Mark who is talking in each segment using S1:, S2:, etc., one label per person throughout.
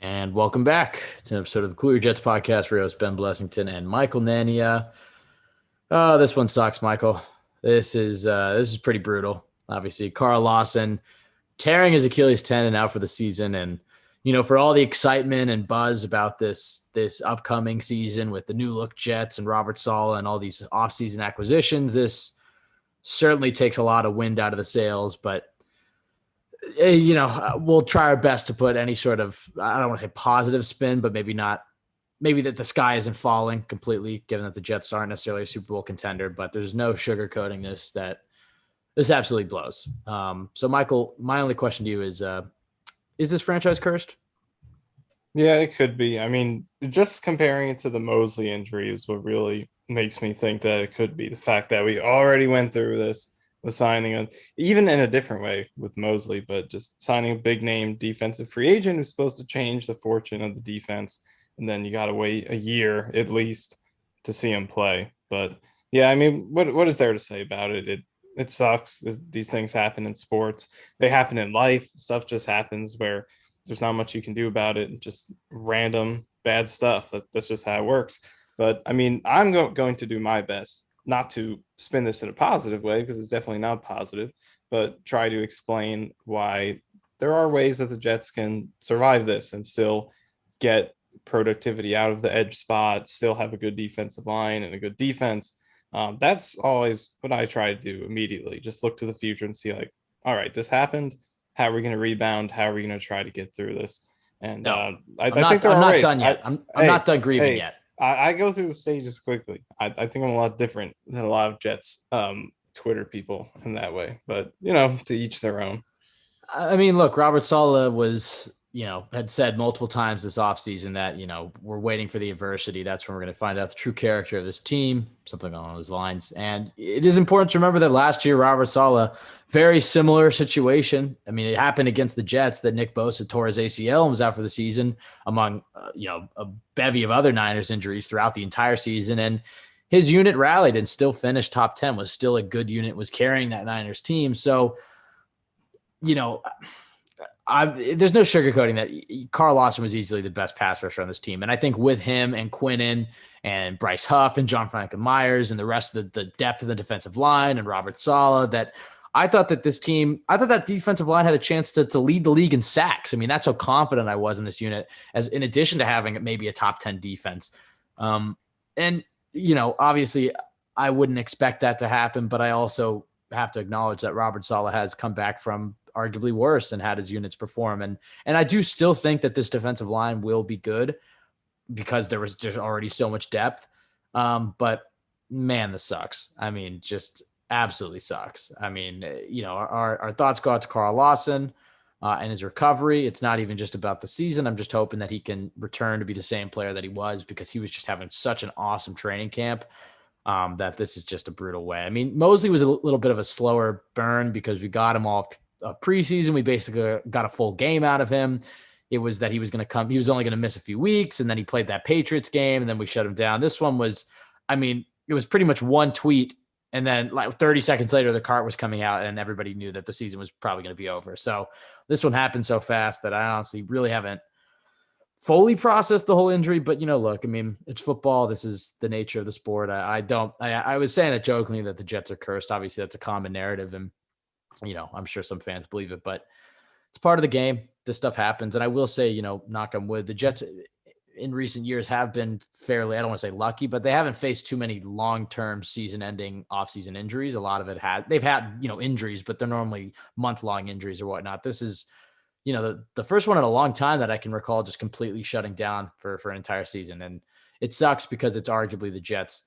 S1: And welcome back to an episode of the Cool Your Jets podcast. We're hosts Ben Blessington and Michael Nania. Oh, this one sucks, Michael. This is pretty brutal. Obviously, Carl Lawson tearing his Achilles tendon out for the season, and for all the excitement and buzz about this upcoming season with the new look Jets and Robert Saleh and all these offseason acquisitions, this certainly takes a lot of wind out of the sails, but we'll try our best to put any sort of, I don't want to say positive spin, but maybe that the sky isn't falling completely, given that the Jets aren't necessarily a Super Bowl contender, but there's no sugarcoating that this absolutely blows. So Michael, my only question to you is this franchise cursed?
S2: Yeah, it could be. I mean, just comparing it to the Mosley injury is what really makes me think that it could be the fact that we already went through this with even in a different way with Mosley, but just signing a big name defensive free agent who's supposed to change the fortune of the defense. And then you got to wait a year at least to see him play. But yeah, I mean, what is there to say about it? It sucks. These things happen in sports. They happen in life. Stuff just happens where there's not much you can do about it. Just random bad stuff. That's just how it works. But I mean, I'm going to do my best not to spin this in a positive way, because it's definitely not positive, but try to explain why there are ways that the Jets can survive this and still get productivity out of the edge spot, still have a good defensive line and a good defense. That's always what I try to do immediately. Just look to the future and see, like, all right, this happened. How are we going to rebound? How are we going to try to get through this? And
S1: No,
S2: I think there
S1: I'm
S2: are
S1: not
S2: ways.
S1: done yet. I'm not done grieving yet.
S2: I go through the stages quickly. I think I'm a lot different than a lot of Jets Twitter people in that way. But, to each their own.
S1: I mean, look, Robert Saleh had said multiple times this offseason that, we're waiting for the adversity. That's when we're going to find out the true character of this team, something along those lines. And it is important to remember that last year, Robert Saleh, very similar situation. I mean, it happened against the Jets that Nick Bosa tore his ACL and was out for the season, among, a bevy of other Niners injuries throughout the entire season. And his unit rallied and still finished top 10, was still a good unit, was carrying that Niners team. So, there's no sugarcoating that Carl Lawson was easily the best pass rusher on this team. And I think with him and Quinnen and Bryce Huff and John Franklin Myers and the rest of the depth of the defensive line and Robert Saleh, that I thought that defensive line had a chance to lead the league in sacks. I mean, that's how confident I was in this unit, as in addition to having maybe a top 10 defense. Obviously I wouldn't expect that to happen, but I also have to acknowledge that Robert Saleh has come back from arguably worse and had his units perform. And I do still think that this defensive line will be good because there was just already so much depth. But man, this sucks. I mean, just absolutely sucks. I mean, our thoughts go out to Carl Lawson and his recovery. It's not even just about the season. I'm just hoping that he can return to be the same player that he was, because he was just having such an awesome training camp. That this is just a brutal way. I mean, Mosley was a little bit of a slower burn because we got him off of preseason. We basically got a full game out of him. It was that he was only going to miss a few weeks, and then he played that Patriots game, and then we shut him down. This one was, I mean, it was pretty much one tweet, and then like 30 seconds later, the cart was coming out, and everybody knew that the season was probably going to be over. So this one happened so fast that I honestly really haven't fully processed the whole injury. But, look, I mean, it's football. This is the nature of the sport. I was saying it jokingly that the Jets are cursed. Obviously, that's a common narrative, and I'm sure some fans believe it, but it's part of the game. This stuff happens. And I will say, knock on wood, the Jets in recent years have been fairly, I don't want to say lucky, but they haven't faced too many long-term season-ending off-season injuries. A lot of it they've had, injuries, but they're normally month-long injuries or whatnot. This is, the first one in a long time that I can recall just completely shutting down for an entire season. And it sucks because it's arguably the Jets'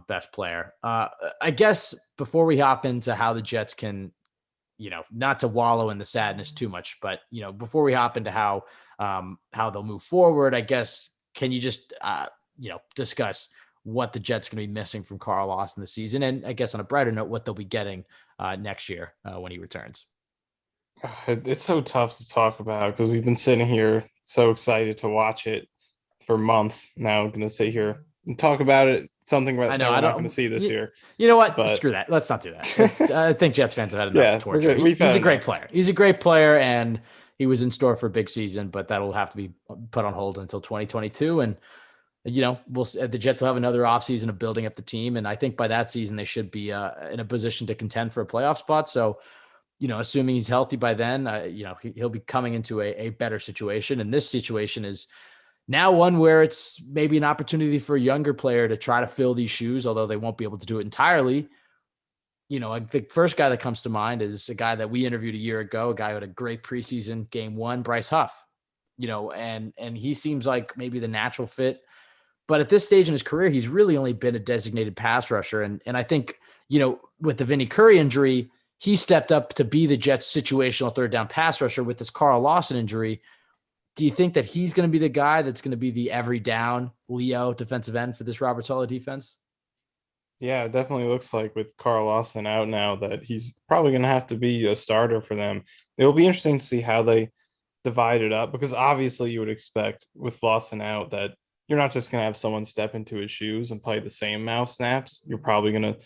S1: best player. I guess before we hop into how the Jets can, not to wallow in the sadness too much, but, before we hop into how they'll move forward, I guess, can you just, discuss what the Jets going to be missing from Carl Lawson this season? And I guess on a brighter note, what they'll be getting next year when he returns.
S2: It's so tough to talk about because we've been sitting here so excited to watch it for months now. I'm going to sit here and talk about it. Something that we're not going to see this year.
S1: You know what? But screw that. Let's not do that. I think Jets fans have had enough torture. He's a great player. He's a great player, and he was in store for a big season, but that'll have to be put on hold until 2022. And the Jets will have another offseason of building up the team, and I think by that season they should be in a position to contend for a playoff spot. So, assuming he's healthy by then, he'll be coming into a better situation. And this situation is now one where it's maybe an opportunity for a younger player to try to fill these shoes, although they won't be able to do it entirely. The first guy that comes to mind is a guy that we interviewed a year ago, a guy who had a great preseason game one, Bryce Huff, and he seems like maybe the natural fit. But at this stage in his career, he's really only been a designated pass rusher. And I think, with the Vinny Curry injury, he stepped up to be the Jets' situational third down pass rusher. With this Carl Lawson injury, do you think that he's going to be the guy that's going to be the every down Leo defensive end for this Robert Saleh defense?
S2: Yeah, it definitely looks like with Carl Lawson out now that he's probably going to have to be a starter for them. It'll be interesting to see how they divide it up, because obviously you would expect with Lawson out that you're not just going to have someone step into his shoes and play the same amount of snaps. You're probably going to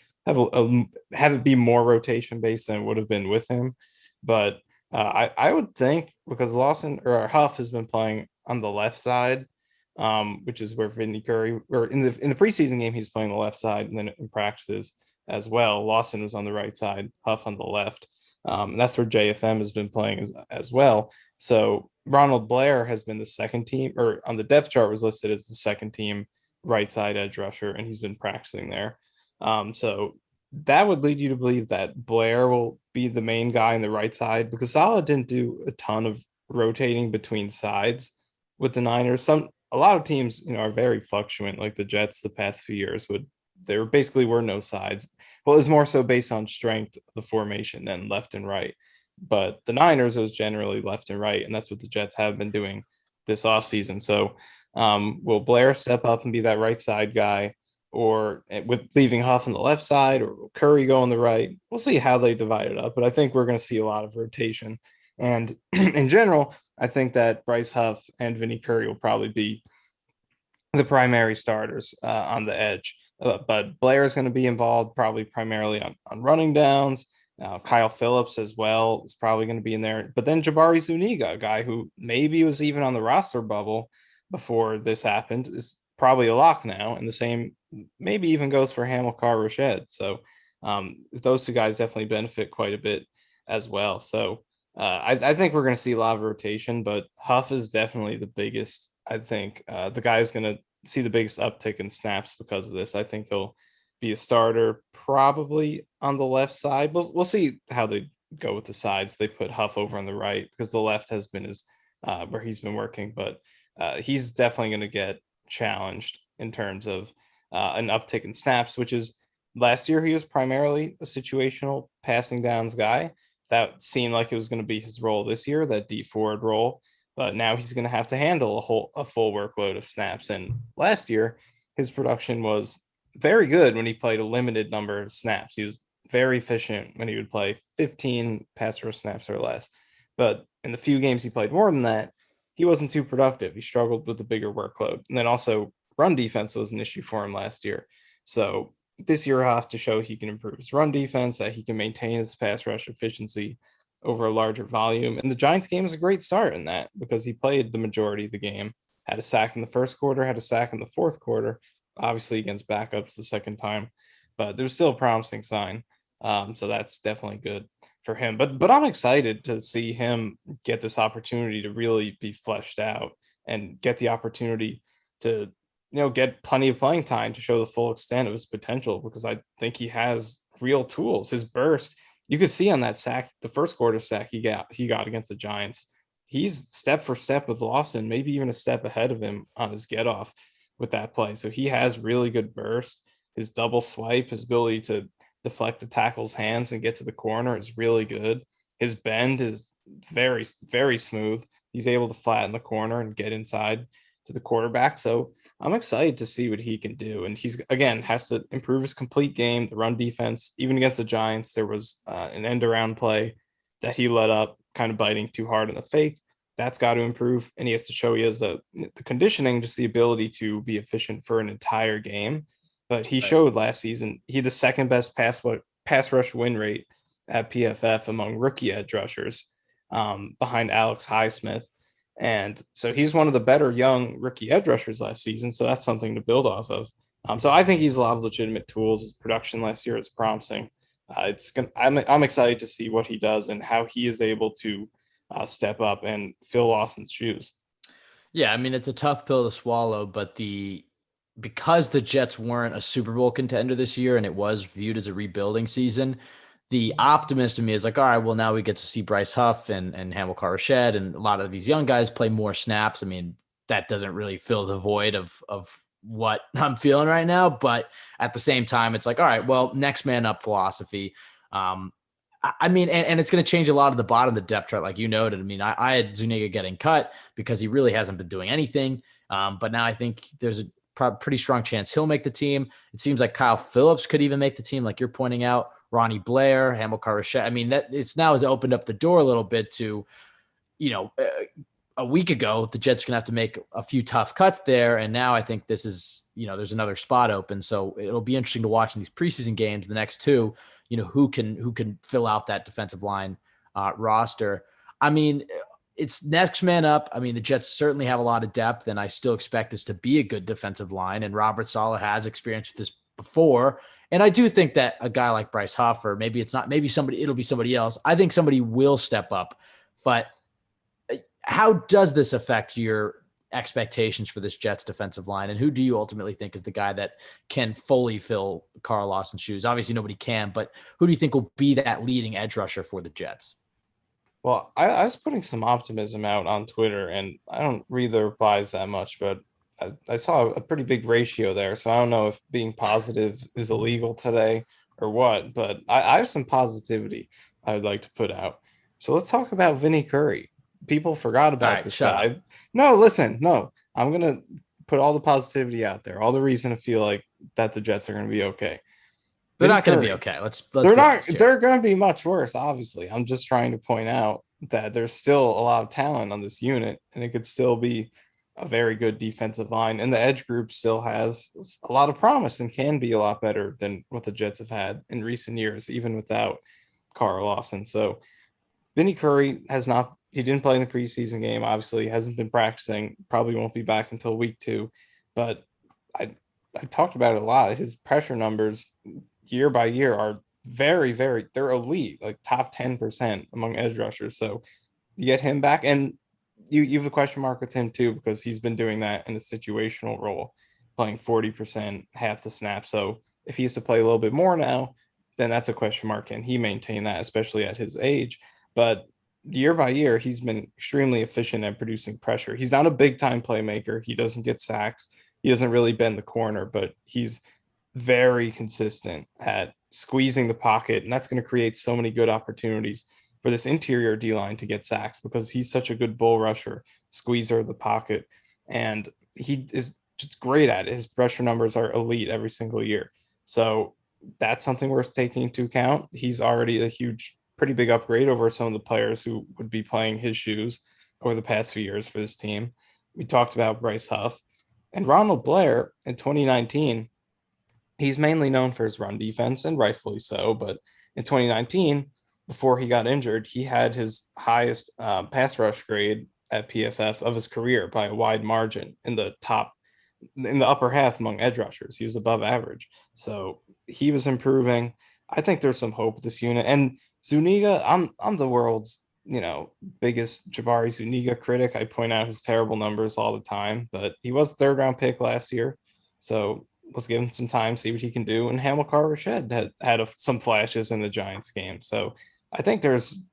S2: have it be more rotation based than it would have been with him. But I would think, because Lawson or Huff has been playing on the left side, which is where Vinny Curry, or in the preseason game, he's playing the left side, and then in practices as well, Lawson was on the right side, Huff on the left. And that's where JFM has been playing as well. So Ronald Blair has been the second team, or on the depth chart was listed as the second team right side edge rusher, and he's been practicing there. So that would lead you to believe that Blair will be the main guy on the right side, because Saleh didn't do a ton of rotating between sides with the Niners. A lot of teams, are very fluctuant, like the Jets the past few years there basically were no sides. Well, it was more so based on strength of the formation than left and right. But the Niners, it was generally left and right, and that's what the Jets have been doing this offseason. So will Blair step up and be that right side guy, or with leaving Huff on the left side, or will Curry go on the right? We'll see how they divide it up, but I think we're going to see a lot of rotation. And in general, I think that Bryce Huff and Vinny Curry will probably be the primary starters on the edge. But Blair is going to be involved probably primarily on running downs. Kyle Phillips as well is probably going to be in there. But then Jabari Zuniga, a guy who maybe was even on the roster bubble before this happened, is probably a lock now. And the same maybe even goes for Hamilcar Rashed. So those two guys definitely benefit quite a bit as well. So I think we're going to see a lot of rotation, but Huff is definitely the biggest. I think the guy is going to see the biggest uptick in snaps because of this. I think he'll be a starter probably on the left side. We'll see how they go with the sides. They put Huff over on the right because the left has been his where he's been working, but he's definitely going to get challenged in terms of an uptick in snaps, which is last year he was primarily a situational passing downs guy. That seemed like it was going to be his role this year, that D forward role. But now he's going to have to handle a full workload of snaps. And last year, his production was very good when he played a limited number of snaps. He was very efficient when he would play 15 pass rush snaps or less. But in the few games he played more than that, he wasn't too productive. He struggled with the bigger workload. And then also run defense was an issue for him last year. So this year he'll have to show he can improve his run defense, that he can maintain his pass rush efficiency over a larger volume. And the Giants game was a great start in that, because he played the majority of the game, had a sack in the first quarter, had a sack in the fourth quarter, obviously against backups the second time, but there's still a promising sign. So that's definitely good for him. But I'm excited to see him get this opportunity to really be fleshed out and get the opportunity to get plenty of playing time to show the full extent of his potential, because I think he has real tools. His burst, you could see on that sack, the first quarter sack he got against the Giants. He's step for step with Lawson, maybe even a step ahead of him on his get off with that play. So he has really good burst. His double swipe, his ability to deflect the tackle's hands and get to the corner is really good. His bend is very, very smooth. He's able to flatten the corner and get inside to the quarterback. So I'm excited to see what he can do. And he's, again, has to improve his complete game, the run defense. Even against the Giants, there was an end around play that he let up, kind of biting too hard in the fake. That's got to improve. And he has to show he has the conditioning, just the ability to be efficient for an entire game. But he showed last season, he had the second best pass rush win rate at PFF among rookie edge rushers. behind Alex Highsmith. And so he's one of the better young rookie edge rushers last season. So that's something to build off of. So I think he's a lot of legitimate tools. His production last year is promising. I'm excited to see what he does and how he is able to step up and fill Lawson's shoes.
S1: Yeah, I mean it's a tough pill to swallow, but because the Jets weren't a Super Bowl contender this year and it was viewed as a rebuilding season, the optimist in me is like, all right, well now we get to see Bryce Huff and Hamilcar Rashed and a lot of these young guys play more snaps. I mean, that doesn't really fill the void of what I'm feeling right now, but at the same time, it's like, all right, well, next man up philosophy. I mean, and it's going to change a lot of the bottom of the depth chart, like you noted. I mean, I had Zuniga getting cut because he really hasn't been doing anything. But now I think there's a pretty strong chance he'll make the team. It seems like Kyle Phillips could even make the team, like you're pointing out. Ronnie Blair, Hamilcar Rashed. I mean, that it's now has opened up the door a little bit to, you know, a week ago, the Jets are going to have to make a few tough cuts there. And now I think this is, there's another spot open. So it'll be interesting to watch in these preseason games, the next two, who can fill out that defensive line roster. I mean, it's next man up. I mean, the Jets certainly have a lot of depth, and I still expect this to be a good defensive line. And Robert Saleh has experience with this before. And I do think that a guy like Bryce Huff, or maybe it's not, maybe it'll be somebody else. I think somebody will step up. But how does this affect your expectations for this Jets defensive line? And who do you ultimately think is the guy that can fully fill Carl Lawson's shoes? Obviously, nobody can, but who do you think will be that leading edge rusher for the Jets?
S2: Well, I was putting some optimism out on Twitter, and I don't read the replies that much, but I saw a pretty big ratio there. So I don't know if being positive is illegal today or what, but I have some positivity I would like to put out. So let's talk about Vinny Curry. People forgot
S1: All
S2: about
S1: right,
S2: this
S1: shut
S2: guy.
S1: up.
S2: No, listen, no, I'm going to put all the positivity out there, all the reason to feel like that the Jets are going to be okay.
S1: They're
S2: Vinny
S1: not going to be
S2: Curry,
S1: okay. Let's
S2: they're
S1: be
S2: not.
S1: honest here.
S2: They're going to be much worse. Obviously, I'm just trying to point out that there's still a lot of talent on this unit, and it could still be a very good defensive line. And the edge group still has a lot of promise and can be a lot better than what the Jets have had in recent years, even without Carl Lawson. So Vinny Curry has not. He didn't play in the preseason game. Obviously, he hasn't been practicing. Probably won't be back until week 2. But I I talked about it a lot. His pressure numbers year by year are very, very, they're elite, like top 10% among edge rushers. So you get him back, and you have a question mark with him too, because he's been doing that in a situational role, playing 40%, half the snap. So if he has to play a little bit more now, then that's a question mark. Can he maintain that, especially at his age? But year by year, he's been extremely efficient at producing pressure. He's not a big time playmaker. He doesn't get sacks. He doesn't really bend the corner, but he's very consistent at squeezing the pocket, and that's going to create so many good opportunities for this interior D line to get sacks because he's such a good bull rusher, squeezer of the pocket, and he is just great at it. His pressure numbers are elite every single year. So that's something worth taking into account. He's already a pretty big upgrade over some of the players who would be playing his shoes over the past few years for this team. We talked about Bryce Huff and Ronald Blair in 2019. He's mainly known for his run defense, and rightfully so. But in 2019, before he got injured, he had his highest pass rush grade at PFF of his career by a wide margin in the upper half among edge rushers. He was above average. So he was improving. I think there's some hope with this unit. And Zuniga, I'm the world's biggest Jabari Zuniga critic. I point out his terrible numbers all the time, but he was third round pick last year. So let's give him some time, see what he can do. And Hamilcar Rashed had some flashes in the Giants game. So I think there's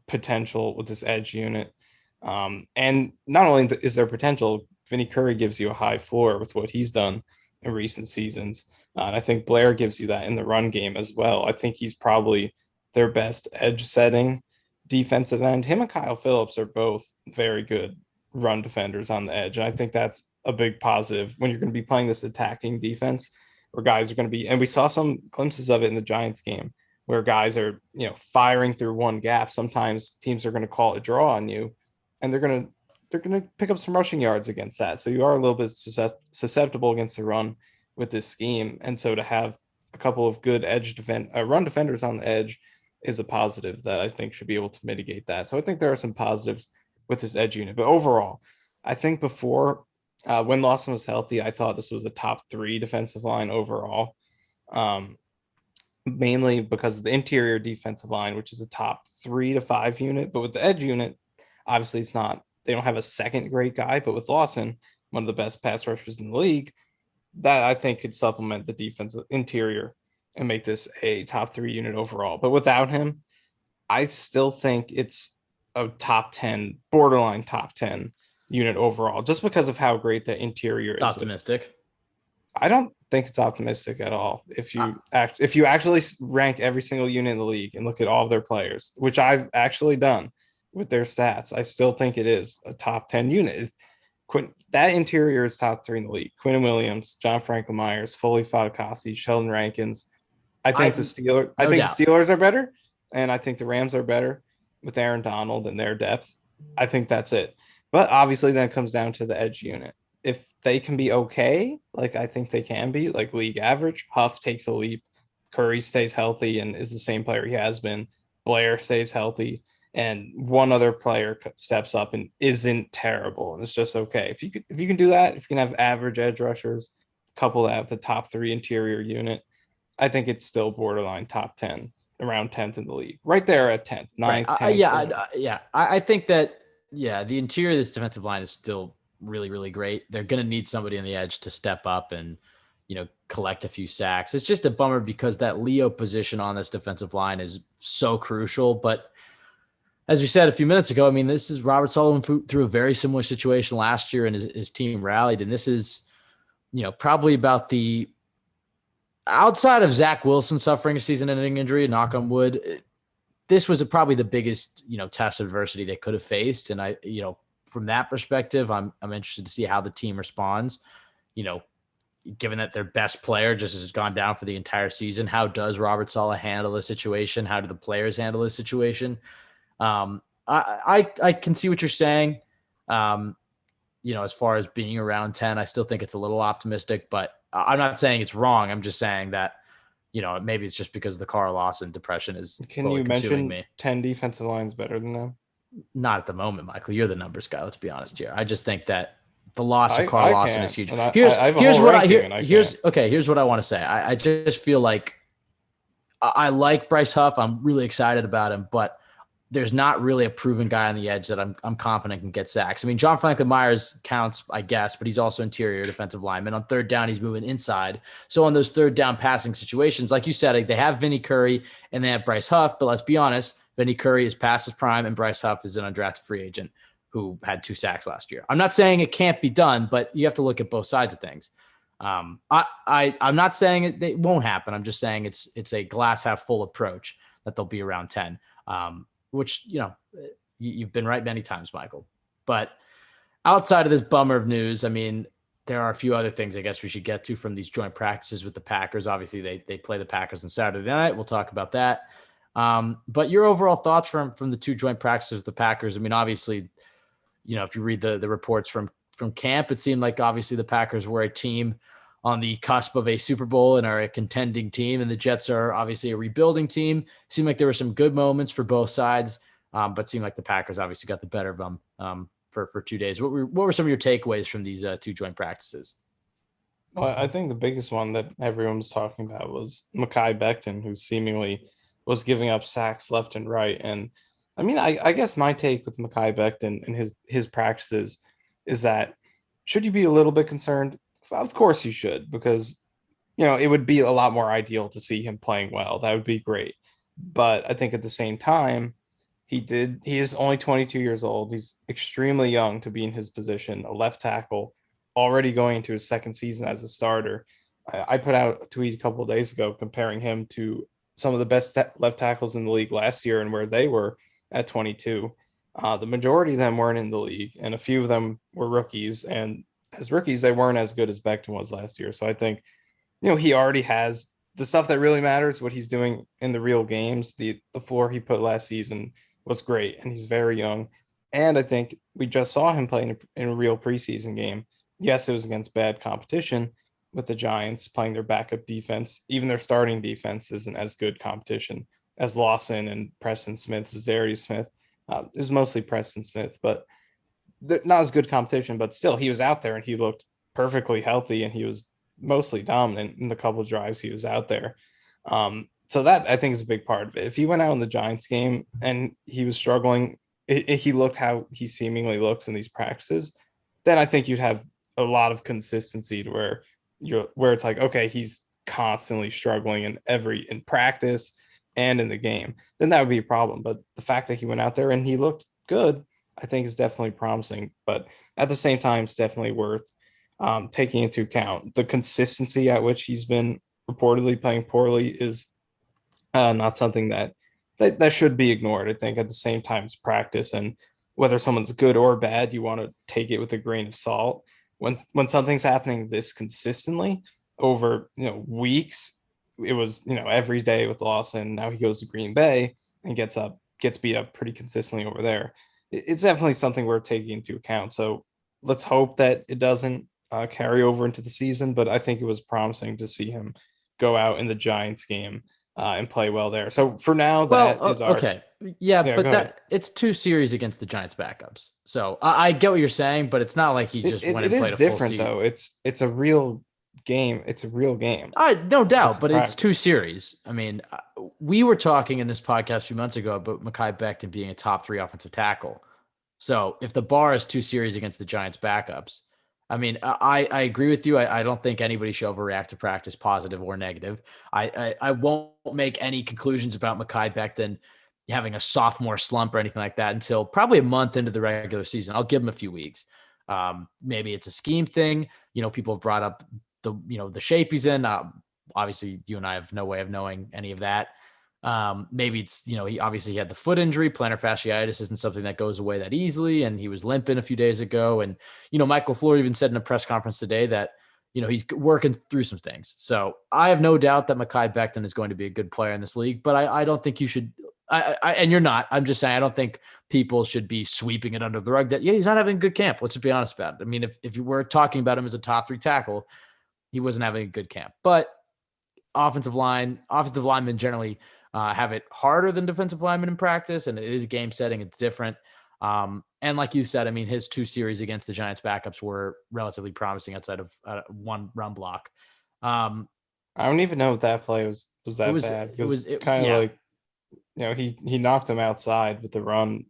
S2: potential with this edge unit. And not only is there potential, Vinny Curry gives you a high floor with what he's done in recent seasons. And I think Blair gives you that in the run game as well. I think he's probably their best edge setting defensive end. Him and Kyle Phillips are both very good run defenders on the edge. And I think that's a big positive when you're going to be playing this attacking defense where guys are going to be, and we saw some glimpses of it in the Giants game where guys are, firing through one gap. Sometimes teams are going to call a draw on you and they're going to pick up some rushing yards against that. So you are a little bit susceptible against the run with this scheme. And so to have a couple of good run defenders on the edge is a positive that I think should be able to mitigate that. So I think there are some positives with this edge unit. But overall, I think before when Lawson was healthy, I thought this was a top 3 defensive line overall. Um, Mainly because of the interior defensive line, which is a top 3 to 5 unit. But with the edge unit, obviously it's not, they don't have a second great guy. But with Lawson, one of the best pass rushers in the league, that I think could supplement the defensive interior and make this a top 3 unit overall. But without him, I still think it's a top 10, borderline top 10 unit overall, just because of how great the interior
S1: It's
S2: is.
S1: optimistic.
S2: I don't think it's optimistic at all. If you actually rank every single unit in the league and look at all of their players, which I've actually done with their stats, I still think it is a top 10 unit. That interior is top 3 in the league. Quinn Williams, John Franklin Myers, Foley Fatukasi, Sheldon Rankins. I think
S1: no
S2: the
S1: doubt.
S2: Steelers are better, and I think the Rams are better with Aaron Donald and their depth. I think that's it. But obviously, then it comes down to the edge unit. If they can be okay, like I think they can be, like league average, Huff takes a leap, Curry stays healthy and is the same player he has been, Blair stays healthy, and one other player steps up and isn't terrible, and it's just okay. If you can do that, if you can have average edge rushers, couple that with the top 3 interior unit, I think it's still borderline top 10, around 10th in the league, right there at 10th,
S1: Right.
S2: 9th, 10th.
S1: I think that, the interior of this defensive line is still really, really great. They're going to need somebody on the edge to step up and, collect a few sacks. It's just a bummer because that Leo position on this defensive line is so crucial. But as we said a few minutes ago, I mean, this is Robert Sullivan through a very similar situation last year, and his team rallied. And this is, probably about the outside of Zach Wilson suffering a season-ending injury, knock on wood, this was probably the biggest, test of adversity they could have faced. And from that perspective, I'm interested to see how the team responds. Given that their best player just has gone down for the entire season, how does Robert Saleh handle the situation? How do the players handle this situation? I can see what you're saying. As far as being around 10, I still think it's a little optimistic, but I'm not saying it's wrong. I'm just saying that, maybe it's just because the Carl Lawson depression is
S2: Can
S1: fully
S2: you
S1: consuming
S2: mention
S1: me.
S2: 10 defensive lines better than them?
S1: Not at the moment, Michael. You're the numbers guy. Let's be honest here. I just think that the loss of Carl
S2: I
S1: Lawson is
S2: can't,
S1: huge.
S2: and I have a
S1: Here's
S2: whole
S1: what I
S2: ranking,
S1: here
S2: and I
S1: here's
S2: can't.
S1: okay. Here's what I want to say. I just feel like I like Bryce Huff. I'm really excited about him, but there's not really a proven guy on the edge that I'm confident can get sacks. I mean, John Franklin Myers counts, I guess, but he's also interior defensive lineman. On third down, he's moving inside. So on those third down passing situations, like you said, they have Vinny Curry and they have Bryce Huff, but let's be honest, Vinny Curry is past his prime and Bryce Huff is an undrafted free agent who had 2 sacks last year. I'm not saying it can't be done, but you have to look at both sides of things. I'm not saying it won't happen. I'm just saying it's a glass half full approach that they'll be around 10. Which, you've been right many times, Michael. But outside of this bummer of news, I mean, there are a few other things I guess we should get to from these joint practices with the Packers. Obviously, they play the Packers on Saturday night. We'll talk about that. But your overall thoughts from the 2 joint practices with the Packers? I mean, obviously, if you read the reports from camp, it seemed like obviously the Packers were a team on the cusp of a Super Bowl and are a contending team. And the Jets are obviously a rebuilding team. Seemed like there were some good moments for both sides, but seemed like the Packers obviously got the better of them for 2 days. What were some of your takeaways from these 2 joint practices?
S2: Well, I think the biggest one that everyone was talking about was Mekhi Becton, who seemingly was giving up sacks left and right. And I mean, I guess my take with Mekhi Becton and his practices is that should you be a little bit concerned? Of course you should, because it would be a lot more ideal to see him playing well. That would be great. But I think at the same time, he is only 22 years old. He's extremely young to be in his position, a left tackle, already going into his second season as a starter. I put out a tweet a couple of days ago comparing him to some of the best left tackles in the league last year and where they were at 22. The majority of them weren't in the league, and a few of them were rookies. And as rookies, they weren't as good as Becton was last year. So I think, he already has the stuff that really matters, what he's doing in the real games. The floor he put last season was great, and he's very young. And I think we just saw him play in a real preseason game. Yes, it was against bad competition with the Giants playing their backup defense. Even their starting defense isn't as good competition as Lawson and Preston Smith, Zarius Smith. It was mostly Preston Smith, but not as good competition. But still, he was out there and he looked perfectly healthy, and he was mostly dominant in the couple drives he was out there. So that I think is a big part of it. If he went out in the Giants game and he was struggling, he looked how he seemingly looks in these practices, then I think you'd have a lot of consistency to where it's like, okay, he's constantly struggling in practice and in the game. Then that would be a problem. But the fact that he went out there and he looked good, I think is definitely promising. But at the same time, it's definitely worth taking into account the consistency at which he's been reportedly playing poorly is not something that should be ignored. I think at the same time, it's practice, and whether someone's good or bad, you want to take it with a grain of salt. When something's happening this consistently over weeks, it was every day with Lawson. Now he goes to Green Bay and gets beat up pretty consistently over there. It's definitely something we're taking into account. So let's hope that it doesn't carry over into the season. But I think it was promising to see him go out in the Giants game and play well there. So for now,
S1: okay. Yeah, but
S2: ahead.
S1: It's 2 series against the Giants backups. So I get what you're saying, but it's not like he just went and played a full season.
S2: It is different though. It's a real game. It's a real game.
S1: No doubt, but it's 2 series. I mean, we were talking in this podcast a few months ago about Mekhi Becton being a top 3 offensive tackle. So if the bar is 2 series against the Giants backups, I mean, I agree with you. I don't think anybody should overreact to practice, positive or negative. I won't make any conclusions about Mekhi Becton having a sophomore slump or anything like that until probably a month into the regular season. I'll give him a few weeks. Maybe it's a scheme thing. People have brought up the shape he's in. Obviously, you and I have no way of knowing any of that. Maybe it's, he obviously had the foot injury. Plantar fasciitis isn't something that goes away that easily. And he was limping a few days ago. And, Michael LaFleur even said in a press conference today that, he's working through some things. So I have no doubt that Mekhi Becton is going to be a good player in this league, but I don't think you should, and you're not, I'm just saying, I don't think people should be sweeping it under the rug that, he's not having a good camp. Let's just be honest about it. I mean, if you were talking about him as a top 3 tackle, he wasn't having a good camp, but offensive linemen generally have it harder than defensive linemen in practice, and it is a game setting. It's different. And like you said, I mean, his 2 series against the Giants backups were relatively promising outside of one run block.
S2: I don't even know if that play was that bad. It was kind of like, he knocked him outside with the run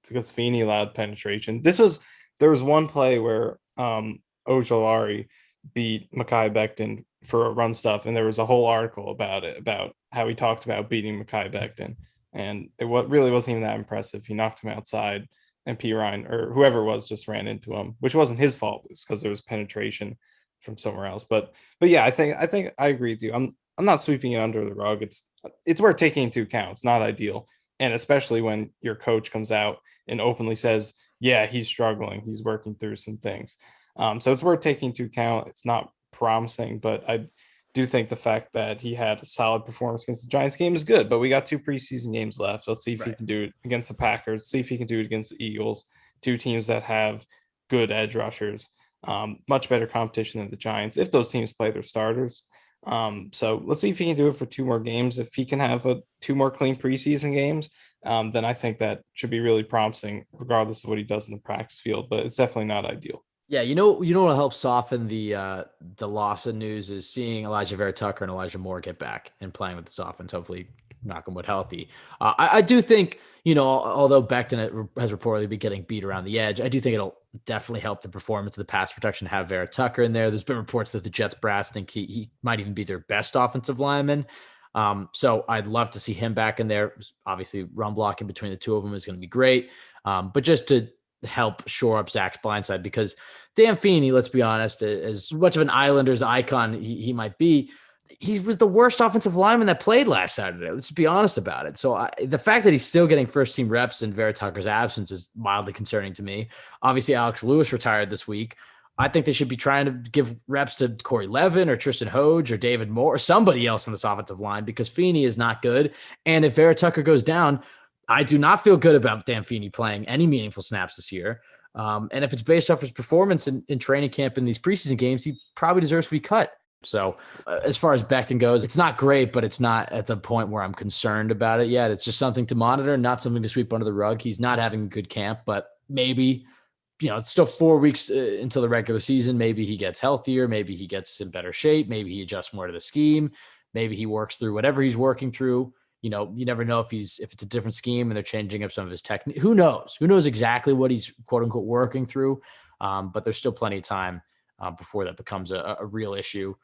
S2: because Feeney allowed penetration. There was one play where Ojolari beat Mekhi Becton for a run stuff, and there was a whole article about it, about how he talked about beating Mekhi Becton, and really wasn't even that impressive. He knocked him outside, and P. Ryan or whoever it was just ran into him, which wasn't his fault. It was because there was penetration from somewhere else. But yeah, I think I agree with you. I'm not sweeping it under the rug. It's worth taking into account. It's not ideal, and especially when your coach comes out and openly says, yeah, he's struggling, he's working through some things. So it's worth taking into account. It's not promising, but I do think the fact that he had a solid performance against the Giants game is good. But we got 2 preseason games left. Let's see if he can do it against the Packers. See if he can do it against the Eagles, 2 teams that have good edge rushers, much better competition than the Giants if those teams play their starters. So let's see if he can do it for 2 more games. If he can have 2 more clean preseason games, then I think that should be really promising, regardless of what he does in the practice field. But it's definitely not ideal.
S1: Yeah, what'll help soften the Lawson news is seeing Elijah Vera Tucker and Elijah Moore get back and playing with the offense. Hopefully, knock on wood, healthy. I do think, although Becton has reportedly been getting beat around the edge, I do think it'll definitely help the performance of the pass protection to have Vera Tucker in there. There's been reports that the Jets brass think he might even be their best offensive lineman. So I'd love to see him back in there. Obviously, run blocking between the 2 of them is going to be great. But just to help shore up Zach's blindside, because Dan Feeney, let's be honest, as much of an Islanders icon he might be, he was the worst offensive lineman that played last Saturday. Let's be honest about it. So the fact that he's still getting first team reps in Vera Tucker's absence is mildly concerning to me. Obviously, Alex Lewis retired this week. I think they should be trying to give reps to Corey Levin or Tristan Hoge or David Moore or somebody else on this offensive line, because Feeney is not good. And if Vera Tucker goes down, I do not feel good about Dan Feeney playing any meaningful snaps this year. And if it's based off his performance in training camp in these preseason games, he probably deserves to be cut. So as far as Becton goes, it's not great, but it's not at the point where I'm concerned about it yet. It's just something to monitor, not something to sweep under the rug. He's not having a good camp, but maybe, it's still 4 weeks until the regular season. Maybe he gets healthier. Maybe he gets in better shape. Maybe he adjusts more to the scheme. Maybe he works through whatever he's working through. You never know if it's a different scheme and they're changing up some of his technique. Who knows? Who knows exactly what he's quote unquote working through? But there's still plenty of time before that becomes a real issue.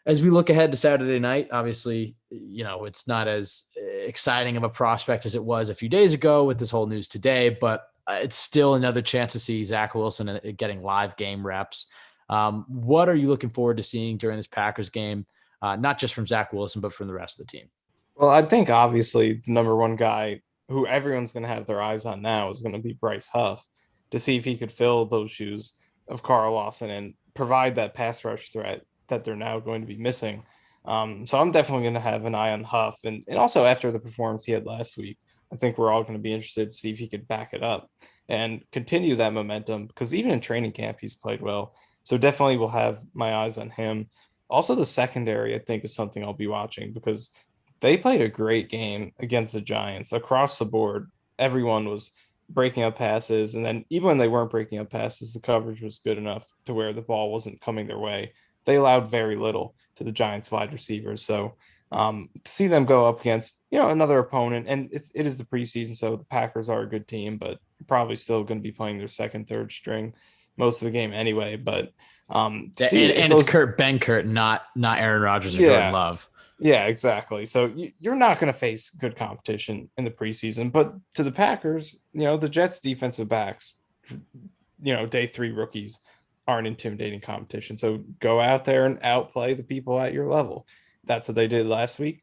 S1: As we look ahead to Saturday night, obviously, it's not as exciting of a prospect as it was a few days ago with this whole news today, but it's still another chance to see Zach Wilson getting live game reps. What are you looking forward to seeing during this Packers game? Not just from Zach Wilson, but from the rest of the team.
S2: Well, I think obviously the number one guy who everyone's going to have their eyes on now is going to be Bryce Huff to see if he could fill those shoes of Carl Lawson and provide that pass rush threat that they're now going to be missing. So I'm definitely going to have an eye on Huff. And also after the performance he had last week, I think we're all going to be interested to see if he could back it up and continue that momentum because even in training camp, he's played well. So definitely will have my eyes on him. Also, the secondary, I think, is something I'll be watching because they played a great game against the Giants across the board. Everyone was breaking up passes. And then even when they weren't breaking up passes, the coverage was good enough to where the ball wasn't coming their way. They allowed very little to the Giants wide receivers. So to see them go up against, another opponent, and it is the preseason, so the Packers are a good team, but probably still going to be playing their second, third string most of the game anyway. But
S1: it's Kurt Benkert, not Aaron Rodgers or Jordan
S2: yeah,
S1: Love.
S2: yeah, exactly. So you're not going to face good competition in the preseason, but to the Packers, the Jets defensive backs, day 3 rookies aren't intimidating competition. So go out there and outplay the people at your level. That's what they did last week.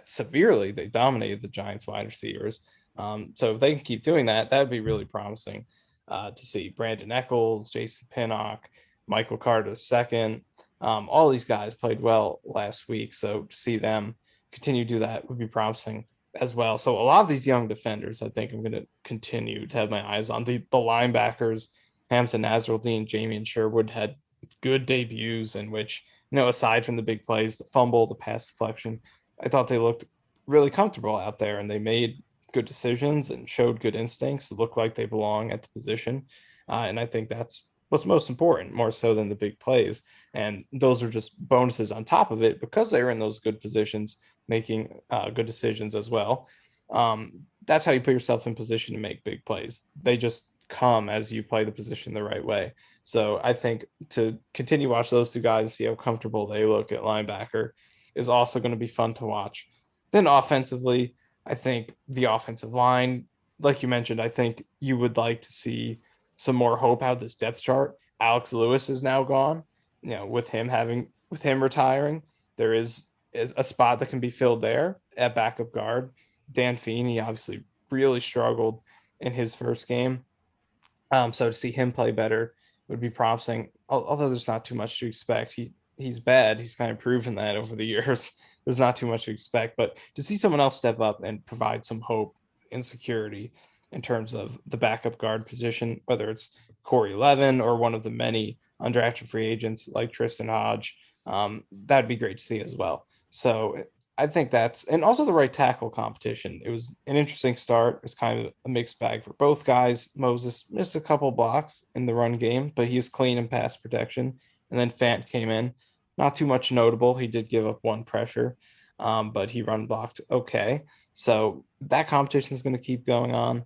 S2: Severely, they dominated the Giants wide receivers. So if they can keep doing that, that'd be really promising to see. Brandon Eccles, Jason Pinnock, Michael Carter II. All these guys played well last week. So to see them continue to do that would be promising as well. So a lot of these young defenders, I think I'm going to continue to have my eyes on. The linebackers, Hamza Nasruddin, Jamian Sherwood had good debuts in which, aside from the big plays, the fumble, the pass deflection, I thought they looked really comfortable out there and they made good decisions and showed good instincts. It looked like they belong at the position. And I think that's what's most important, more so than the big plays. And those are just bonuses on top of it because they were in those good positions, making good decisions as well. That's how you put yourself in position to make big plays. They just come as you play the position the right way. So I think to continue to watch those two guys and see how comfortable they look at linebacker is also going to be fun to watch. Then offensively, I think the offensive line, like you mentioned, I think you would like to see some more hope out of this depth chart. Alex Lewis is now gone. With him retiring, there is a spot that can be filled there at backup guard. Dan Feeney obviously really struggled in his first game. So to see him play better would be promising. Although there's not too much to expect. He's bad. He's kind of proven that over the years. There's not too much to expect. But to see someone else step up and provide some hope and security in terms of the backup guard position, whether it's Corey Levin or one of the many undrafted free agents like Tristan Hodge, that'd be great to see as well. So I think and also the right tackle competition. It was an interesting start. It was kind of a mixed bag for both guys. Moses missed a couple blocks in the run game, but he was clean in pass protection. And then Fant came in. Not too much notable. He did give up one pressure, but he run blocked okay. So that competition is going to keep going on.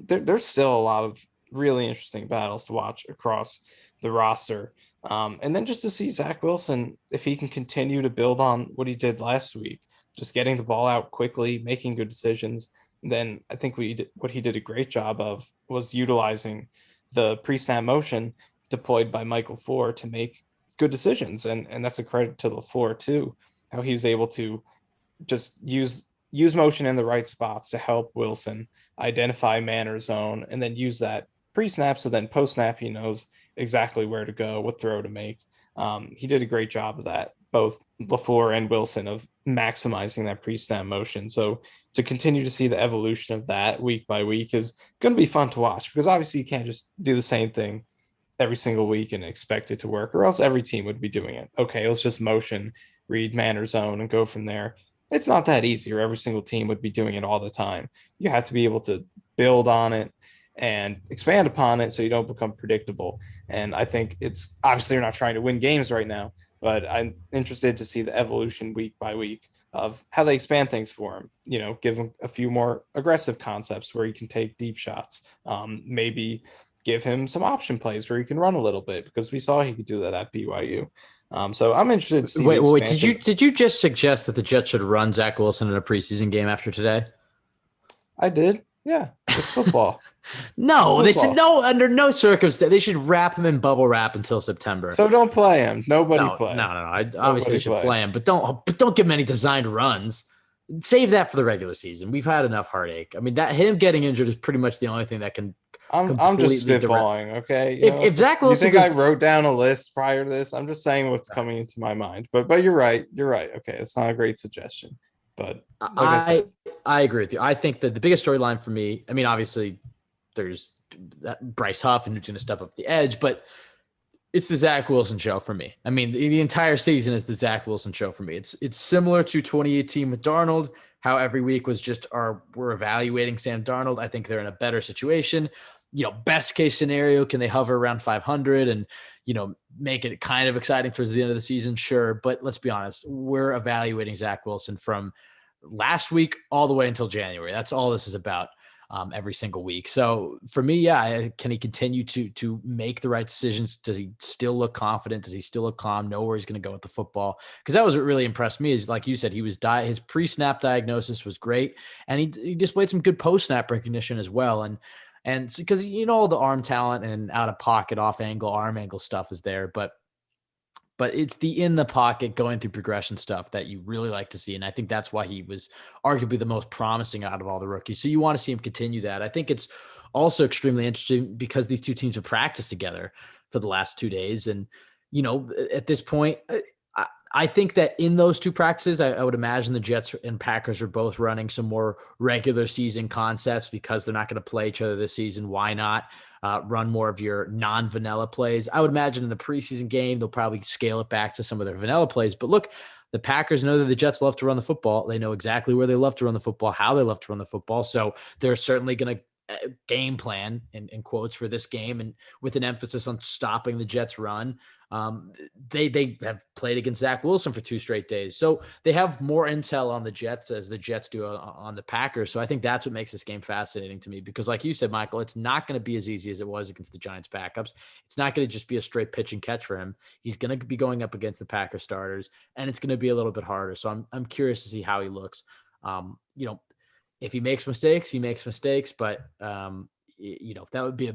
S2: There's still a lot of really interesting battles to watch across the roster. And then just to see Zach Wilson, if he can continue to build on what he did last week, just getting the ball out quickly, making good decisions, then I think what he did a great job of was utilizing the pre-snap motion deployed by Michael LaFleur to make good decisions. And that's a credit to LaFleur too, how he was able to just use motion in the right spots to help Wilson identify man or zone and then use that pre-snap. So then post-snap, he knows exactly where to go, what throw to make. He did a great job of that, both LaFleur and Wilson, of maximizing that pre-snap motion. So to continue to see the evolution of that week by week is going to be fun to watch because obviously you can't just do the same thing every single week and expect it to work, or else every team would be doing it. Okay, let's just motion, read man or zone, and go from there. It's not that easy, or every single team would be doing it all the time. You have to be able to build on it and expand upon it so you don't become predictable. And I think it's obviously you're not trying to win games right now, but I'm interested to see the evolution week by week of how they expand things for him. Give him a few more aggressive concepts where he can take deep shots. Maybe give him some option plays where he can run a little bit because we saw he could do that at BYU. So I'm interested to see the
S1: Wait. Did
S2: expansion.
S1: you just suggest that the Jets should run Zach Wilson in a preseason game after today?
S2: I did. Yeah, it's football. It's
S1: No, they should
S2: football.
S1: no under no circumstance. They should wrap him in bubble wrap until September.
S2: So don't play him. Nobody
S1: No,
S2: play.
S1: obviously they
S2: Nobody
S1: should
S2: play.
S1: play him, but don't give him any designed runs. Save that for the regular season. We've had enough heartache. I mean, that him getting injured is pretty much the only thing that can
S2: I'm just
S1: completely direct.
S2: spitballing, okay?
S1: If Zach
S2: You
S1: Wilson
S2: think I
S1: goes,
S2: wrote down a list prior to this? I'm just saying what's coming into my mind. But you're right. You're right. Okay, it's not a great suggestion. But like I said,
S1: I agree with you. I think that the biggest storyline for me, I mean, obviously there's that Bryce Huff and who's going to step up the edge, but it's the Zach Wilson show for me. I mean, the entire season is the Zach Wilson show for me. It's similar to 2018 with Darnold, how every week was just we're evaluating Sam Darnold. I think they're in a better situation. Best case scenario, can they hover around 500 and, make it kind of exciting towards the end of the season? Sure. But let's be honest, we're evaluating Zach Wilson from last week all the way until January. That's all this is about. Every single week. So for me, yeah, can he continue to make the right decisions? Does he still look confident? Does he still look calm? Know where he's going to go with the football? Because that was what really impressed me. Is like you said, his pre-snap diagnosis was great, and he displayed some good post-snap recognition as well. And because all the arm talent and out of pocket, off angle, arm angle stuff is there, but it's the in the pocket going through progression stuff that you really like to see. And I think that's why he was arguably the most promising out of all the rookies. So you want to see him continue that. I think it's also extremely interesting because these two teams have practiced together for the last 2 days. And, at this point, I think that in those two practices, I would imagine the Jets and Packers are both running some more regular season concepts because they're not going to play each other this season. Why not? Run more of your non-vanilla plays. I would imagine in the preseason game, they'll probably scale it back to some of their vanilla plays. But look, the Packers know that the Jets love to run the football. They know exactly where they love to run the football, how they love to run the football. So they're certainly going to game plan in quotes for this game, and with an emphasis on stopping the Jets run. They have played against Zach Wilson for 2 straight days. So they have more intel on the Jets as the Jets do on the Packers. So I think that's what makes this game fascinating to me because like you said, Michael, it's not going to be as easy as it was against the Giants backups. It's not going to just be a straight pitch and catch for him. He's going to be going up against the Packers starters, and it's going to be a little bit harder. So I'm curious to see how he looks. If he makes mistakes, he makes mistakes, but that would be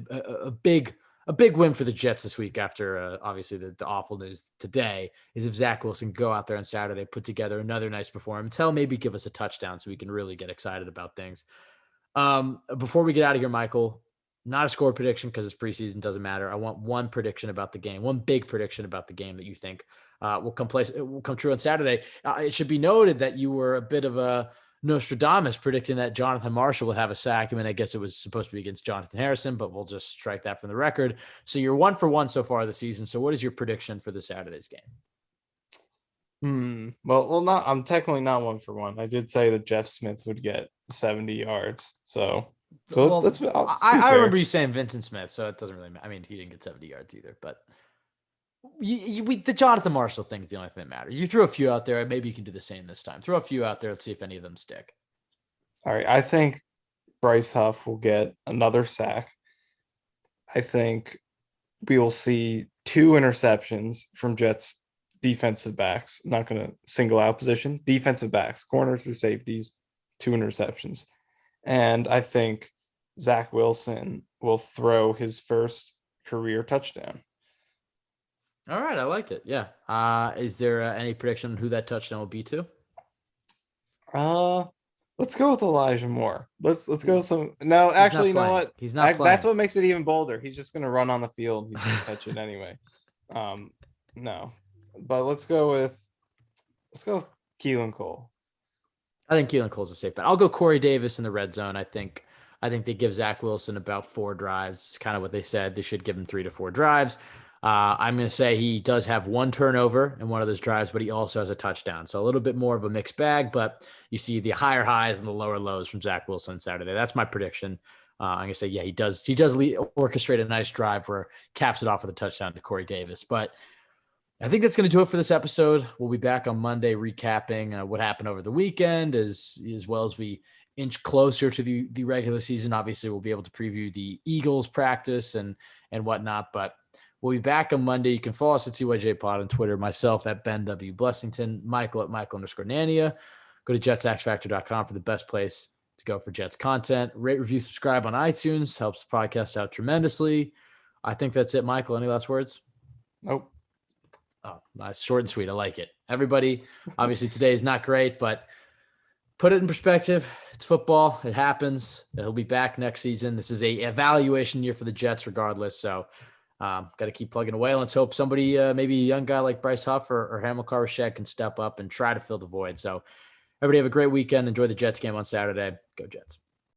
S1: a big win for the Jets this week after obviously the awful news today is if Zach Wilson go out there on Saturday, put together another nice performance, maybe give us a touchdown so we can really get excited about things. Before we get out of here, Michael, not a score prediction because it's preseason, doesn't matter. I want one prediction about the game, one big prediction about the game that you think will come true on Saturday. It should be noted that you were a bit of a Nostradamus predicting that Jonathan Marshall would have a sack. I mean, I guess it was supposed to be against Jonathan Harrison, but we'll just strike that from the record. So you're 1 for 1 so far this season. So what is your prediction for the Saturday's game?
S2: Well, not. I'm technically not 1 for 1. I did say that Jeff Smith would get 70 yards. So let's
S1: I remember you saying Vincent Smith, so it doesn't really matter. I mean, he didn't get 70 yards either, but the Jonathan Marshall thing is the only thing that matters. You threw a few out there. Maybe you can do the same this time. Throw a few out there. Let's see if any of them stick.
S2: All right. I think Bryce Huff will get another sack. I think we will see 2 interceptions from Jets defensive backs. I'm not going to single out position. Defensive backs, corners or safeties, 2 interceptions. And I think Zach Wilson will throw his first career touchdown.
S1: All right, I liked it. Yeah. Is there any prediction on who that touchdown will be to?
S2: Let's go with Elijah Moore. Let's go some. No, actually, you know what?
S1: He's not playing.
S2: That's what makes it even bolder. He's just gonna run on the field. He's gonna catch it anyway. No, but let's go with Keelan Cole.
S1: I think Keelan Cole's a safe bet. I'll go Corey Davis in the red zone. I think I think they give Zach Wilson about 4 drives. It's kind of what they said. They should give him 3 to 4 drives. I'm going to say he does have 1 turnover in one of those drives, but he also has a touchdown. So a little bit more of a mixed bag, but you see the higher highs and the lower lows from Zach Wilson on Saturday. That's my prediction. I'm going to say, yeah, he does orchestrate a nice drive where caps it off with a touchdown to Corey Davis. But I think that's going to do it for this episode. We'll be back on Monday recapping what happened over the weekend as well as we inch closer to the regular season. Obviously, we'll be able to preview the Eagles practice and whatnot, but we'll be back on Monday. You can follow us at CYJ Pod on Twitter, myself at Ben W. Blessington, Michael at Michael_Nania. Go to JetsXFactor.com for the best place to go for Jets content. Rate, review, subscribe on iTunes. Helps the podcast out tremendously. I think that's it, Michael. Any last words?
S2: Nope.
S1: Oh, nice. Short and sweet. I like it. Everybody, obviously today is not great, but put it in perspective. It's football. It happens. He'll be back next season. This is a evaluation year for the Jets regardless. So got to keep plugging away. Let's hope somebody, maybe a young guy like Bryce Huff or Hamilcar Rashed can step up and try to fill the void. So everybody have a great weekend. Enjoy the Jets game on Saturday. Go Jets.